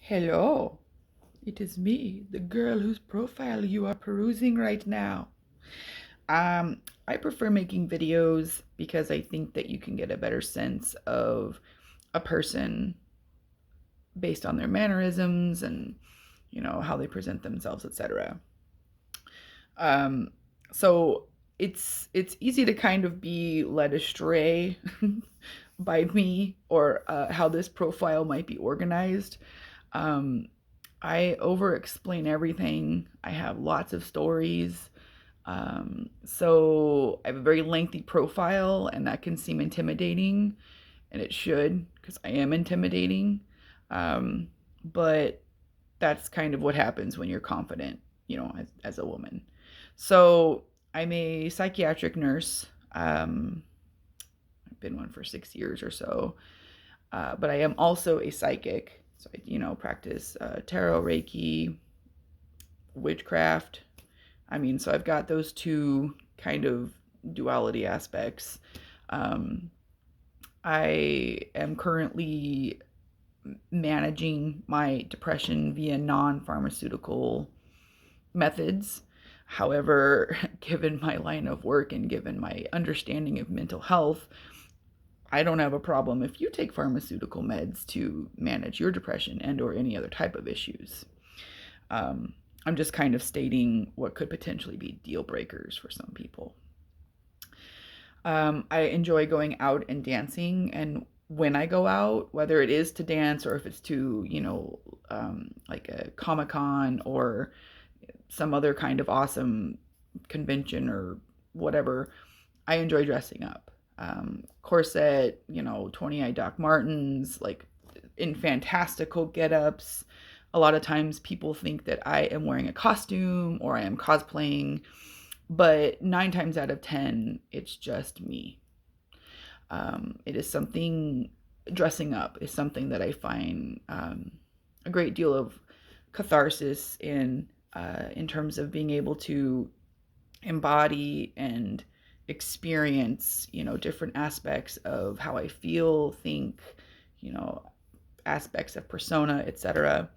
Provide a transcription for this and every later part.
Hello, it is me, the girl whose profile you are perusing right now. I prefer making videos because I think that you can get a better sense of a person based on their mannerisms and how they present themselves, etc. Um, so it's easy to kind of be led astray by me or how this profile might be organized. Um, I over explain everything. I have lots of stories. So I have a very lengthy profile, and that can seem intimidating, and it should, because I am intimidating. Um, but that's kind of what happens when you're confident, as a woman. So I'm a psychiatric nurse. I've been one for 6 years or so. But I am also a psychic. So I, practice tarot, Reiki, witchcraft. So I've got those two kind of duality aspects. Um, I am currently managing my depression via non pharmaceutical methods. However, given my line of work and given my understanding of mental health, I don't have a problem if you take pharmaceutical meds to manage your depression and or any other type of issues. Um, I'm just kind of stating what could potentially be deal breakers for some people. I enjoy going out and dancing, and when I go out, whether it is to dance or if it's to, like a Comic Con or some other kind of awesome convention or whatever, I enjoy dressing up. Corset, 20 eye Doc Martens, like in fantastical get ups. A lot of times people think that I am wearing a costume or I am cosplaying, but 9 times out of 10, it's just me. It is something, dressing up is something that I find a great deal of catharsis in terms of being able to embody and experience, different aspects of how I feel, think, you know, aspects of persona, etc.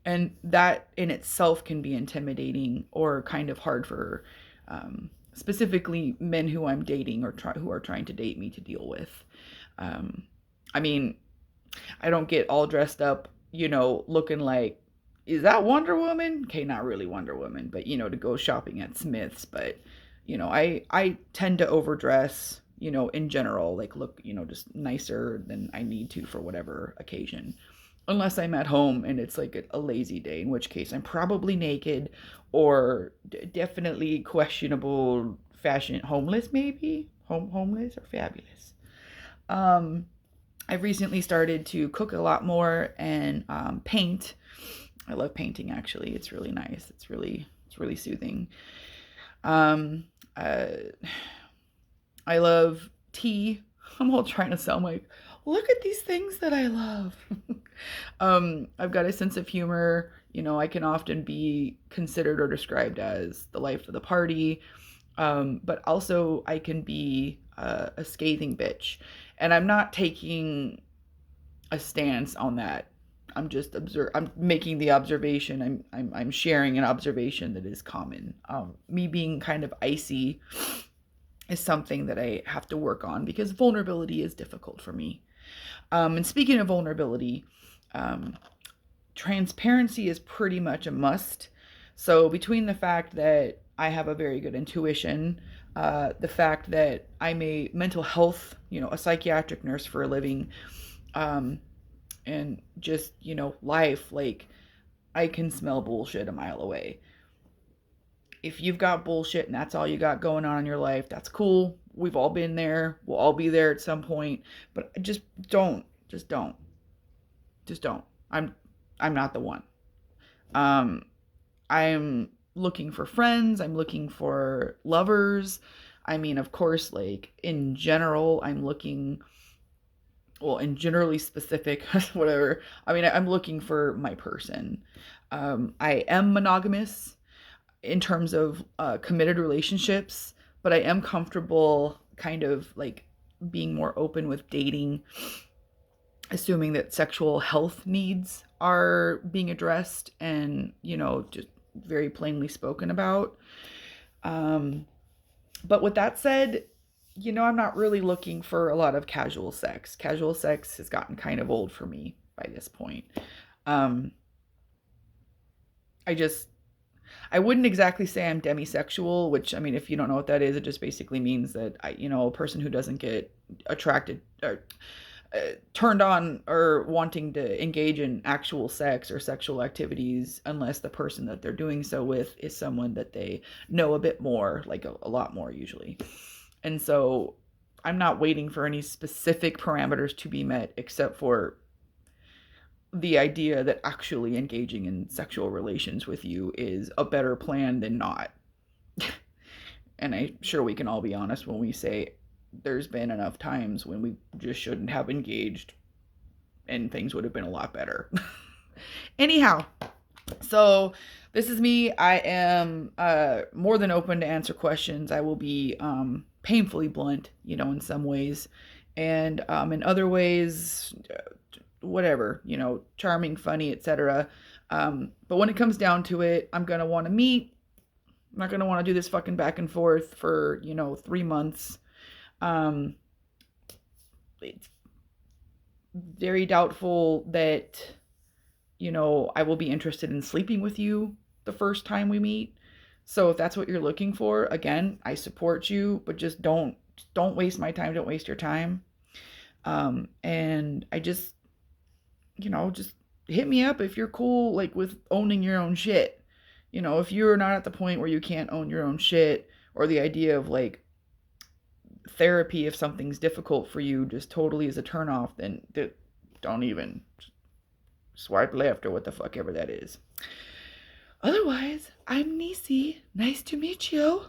And that in itself can be intimidating or kind of hard for specifically men who I'm dating or who are trying to date me to deal with. Um, I mean, I don't get all dressed up, looking like, is that Wonder Woman? Okay, not really Wonder Woman, but to go shopping at Smith's. But I tend to overdress, in general, like look, just nicer than I need to for whatever occasion. Unless I'm at home and it's like a lazy day, in which case I'm probably naked or definitely questionable fashion, homeless maybe, homeless or fabulous. Um, I've recently started to cook a lot more and paint. I love painting actually. It's really nice. It's really soothing. Um, uh, I love tea. I'm all trying to sound like, look at these things that I love. I've got a sense of humor. I can often be considered or described as the life of the party, but also I can be a scathing bitch. And I'm not taking a stance on that. I'm just I'm making the observation. I'm sharing an observation that is common. Me being kind of icy is something that I have to work on because vulnerability is difficult for me. And speaking of vulnerability, um, transparency is pretty much a must. So between the fact that I have a very good intuition, the fact that I'm a mental health, a psychiatric nurse for a living, um, and just, life, like I can smell bullshit a mile away. If you've got bullshit and that's all you got going on in your life, that's cool. We've all been there. We'll all be there at some point. But just don't. Just don't. I'm not the one. Um I'm looking for friends, I'm looking for lovers. Of course, like in general, I'm looking, well, in generally specific, whatever. I'm looking for my person. I am monogamous in terms of committed relationships, but I am comfortable kind of like being more open with dating. assuming that sexual health needs are being addressed and, just very plainly spoken about. Um, but with that said, I'm not really looking for a lot of casual sex. Casual sex has gotten kind of old for me by this point. Um, I just I wouldn't exactly say I'm demisexual, which, I mean, if you don't know what that is, it just basically means that a person who doesn't get attracted or turned on or wanting to engage in actual sex or sexual activities unless the person that they're doing so with is someone that they know a bit more, like a lot more usually. And so I'm not waiting for any specific parameters to be met except for the idea that actually engaging in sexual relations with you is a better plan than not. And I'm sure we can all be honest when we say there's been enough times when we just shouldn't have engaged and things would have been a lot better. Anyhow, so this is me. I am more than open to answer questions. I will be painfully blunt, in some ways, and in other ways, whatever, charming, funny, etc. But when it comes down to it, I'm gonna want to meet. I'm not gonna want to do this fucking back and forth for 3 months. Um, it's very doubtful that I will be interested in sleeping with you the first time we meet. So if that's what you're looking for, again, I support you, but just don't waste my time. Don't waste your time. And I just hit me up if you're cool, like with owning your own shit. If you're not at the point where you can't own your own shit, or the idea of like therapy if something's difficult for you just totally is a turnoff, then don't even swipe left or what the fuck ever that is. Otherwise, I'm Nisi. Nice to meet you.